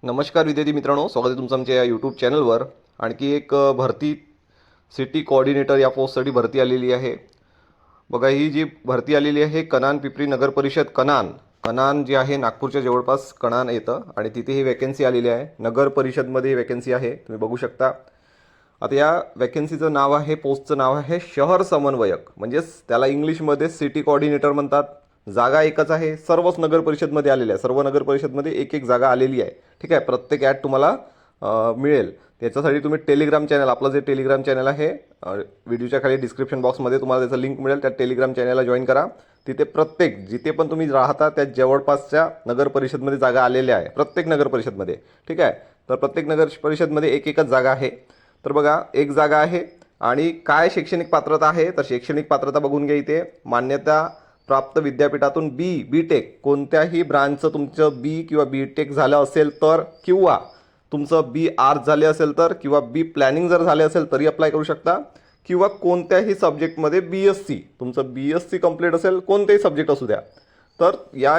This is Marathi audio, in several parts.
नमस्कार विद्यार्थी मित्रांनो, स्वागत आहे तुमचं आमच्या या यूट्यूब चॅनलवर। आणखी एक भरती सिटी कोऑर्डिनेटर या पोस्टसाठी भरती आलेली आहे। बघा, ही जी भरती आलेली आहे कणान पिंपरी नगर परिषद कणान जी आहे नागपूरच्या जवळपास कणान येतं आणि तिथे ही वॅकन्सी आलेली आहे। नगर परिषदमध्ये ही वॅकन्सी आहे, तुम्ही बघू शकता। आता या वॅकन्सीचं नाव आहे, पोस्टचं नाव आहे शहर समन्वयक, म्हणजेच त्याला इंग्लिशमध्ये सिटी कोऑर्डिनेटर म्हणतात। जागा एकच आहे, सर्वच नगर परिषदमध्ये आलेल्या आहे, सर्व नगर परिषदमध्ये एक एक जागा आलेली आहे। ठीक आहे, प्रत्येक ॲड तुम्हाला मिळेल। त्याच्यासाठी तुम्ही टेलिग्राम चॅनल, आपलं जे टेलिग्राम चॅनल आहे व्हिडिओच्या खाली डिस्क्रिप्शन बॉक्समध्ये तुम्हाला त्याचं लिंक मिळेल, त्या टेलिग्राम चॅनलला जॉईन करा। तिथे प्रत्येक जिथे पण तुम्ही राहता त्या जवळपासच्या नगर परिषदमध्ये जागा आलेल्या आहे, प्रत्येक नगर परिषदमध्ये। ठीक आहे, तर प्रत्येक नगर परिषदमध्ये एक एकच जागा आहे। तर बघा, एक जागा आहे आणि काय शैक्षणिक पात्रता आहे, तर शैक्षणिक पात्रता बघून घ्या। इथे मान्यता प्राप्त विद्यापीठातून बी टेक, कोणत्याही ब्रांचचं तुमचं बी किंवा बी टेक झालं असेल तर, किंवा तुमचं बी आर्ट्स झाले असेल तर, किंवा बी प्लॅनिंग जर झाले असेल तरी अप्लाय करू शकता, किंवा कोणत्याही सब्जेक्टमध्ये BSc, तुमचं BSc कंप्लीट असेल, कोणतेही सब्जेक्ट असू द्या, तर या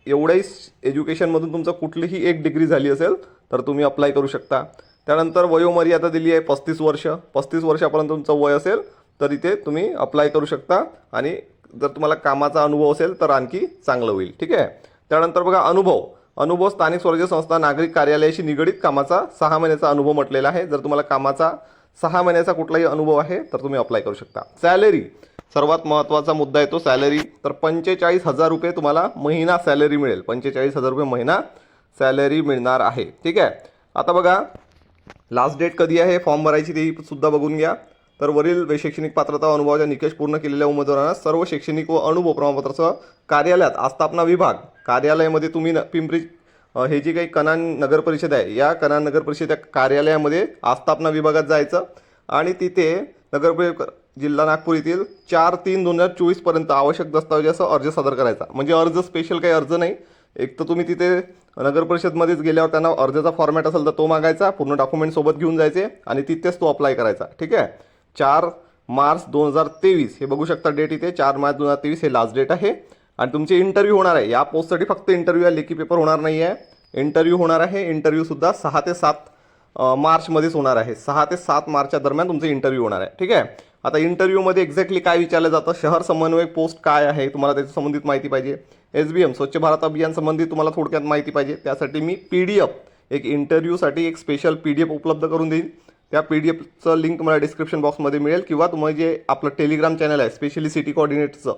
एवढ्याही एज्युकेशनमधून तुमचं कुठलीही एक डिग्री झाली असेल तर तुम्ही अप्लाय करू शकता। त्यानंतर वयोमर्यादा दिली आहे 35 वर्ष, 35 वर्षापर्यंत तुमचं वय असेल तर इथे तुम्ही अप्लाय करू शकता। आणि जर तुम्हाला कामाचा अनुभव असेल तर आणखी चांगलं होईल। ठीक आहे, त्यानंतर बघा, अनुभव स्थानिक स्वराज्य संस्था नागरिक कार्यालयाशी निगडित कामाचा 6 महिन्याचा अनुभव म्हटलेला आहे। जर तुम्हाला कामाचा 6 महिन्याचा कुठलाही अनुभव आहे तर तुम्ही अप्लाय करू शकता। सॅलरी, सर्वात महत्त्वाचा मुद्दा आहे तो सॅलरी। तर 45,000 रुपये तुम्हाला महिना सॅलरी मिळेल, 45,000 रुपये महिना सॅलरी मिळणार आहे। ठीक आहे, आता बघा लास्ट डेट कधी आहे फॉर्म भरायची ते सुद्धा बघून घ्या। तर वरील शैक्षणिक पात्रता व अनुभवाचा निकष पूर्ण केलेल्या उमेदवारांना सर्व शैक्षणिक व अनुभव प्रमाणपत्रासह कार्यालयात आस्थापना विभाग, कार्यालयामध्ये तुम्ही पिंपरी हे जे काही कणान नगर परिषद आहे, या कणान नगर परिषद कार्यालयामध्ये आस्थापना विभागात जायचं आणि तिथे नगर जिल्हा नागपूर येथील 4/3/2024 पर्यंत आवश्यक दस्तावेजासह अर्ज सादर करायचा। म्हणजे अर्ज स्पेशल काही अर्ज नाही, एक तर तुम्ही तिथे नगर परिषदमध्येच गेल्यावर त्यांना अर्जाचा फॉर्मॅट असेल तर तो मागायचा, पूर्ण डॉक्युमेंट सोबत घेऊन जायचे आणि तिथेच तो अप्लाय करायचा। ठीक आहे, 4 मार्च 2023 हे बघू शकता डेट इथे, 4 मार्च 2023 हे लास्ट डेट आहे। आणि तुमचे इंटरव्ह्यू होणार आहे, या पोस्टसाठी फक्त इंटरव्ह्यू आहे, लेखी पेपर होणार नाही आहे, इंटरव्ह्यू होणार आहे। इंटरव्ह्यू सुद्धा 6 ते 7 मार्चमध्येच होणार आहे, 6 ते 7 मार्चच्या दरम्यान तुमचे इंटरव्ह्यू होणार आहे। ठीक आहे, आता इंटरव्ह्यूमध्ये एक्झॅक्टली काय विचारलं जातं, शहर समन्वयक पोस्ट काय आहे, तुम्हाला त्याच्या संबंधित माहिती पाहिजे। SBM स्वच्छ भारत अभियान संबंधित तुम्हाला थोडक्यात माहिती पाहिजे, त्यासाठी मी PDF एक इंटरव्ह्यूसाठी एक स्पेशल PDF उपलब्ध करून देईन। त्या PDFचं लिंक मला डिस्क्रिप्शन बॉक्समध्ये मिळेल, किंवा तुम्हाला जे आपलं टेलिग्राम चॅनल आहे स्पेशली सिटी कोऑर्डिनेटरचं,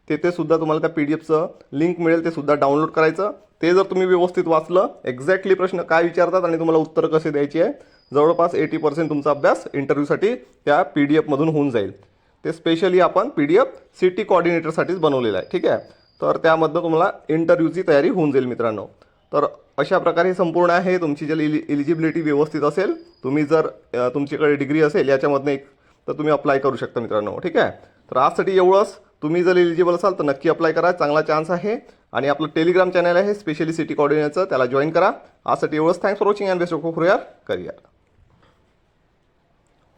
तेथे सुद्धा तुम्हाला त्या PDFचं लिंक मिळेल, ते सुद्धा डाउनलोड करायचं। ते जर तुम्ही व्यवस्थित वाचलं, एक्झॅक्टली प्रश्न काय विचारतात आणि तुम्हाला उत्तर कसे द्यायचे आहे, जवळपास 80% तुमचा अभ्यास इंटरव्ह्यूसाठी त्या PDFमधून होऊन जाईल। ते स्पेशली आपण PDF सिटी कोऑर्डिनेटरसाठीच बनवलेलं आहे। ठीक आहे, तर त्यामधनं तुम्हाला इंटरव्ह्यूची तयारी होऊन जाईल मित्रांनो। तर अशा प्रकारे संपूर्ण आहे, तुमची जर एलिजिबिलिटी व्यवस्थित असेल, तुम्ही जर तुमच्याकडे डिग्री असेल याच्यामधनं एक, तर तुम्ही अप्लाय करू शकता मित्रांनो। ठीक आहे, तर आजसाठी एवढंच। तुम्ही जर एलिजिबल असाल तर नक्की अप्लाय करा, चांगला चान्स आहे। आणि आपलं टेलिग्राम चॅनल आहे स्पेशली सिटी कोऑर्डिनेटरचं, त्याला जॉईन करा। आजसाठी एवढंच। Thanks for watching and best of your career.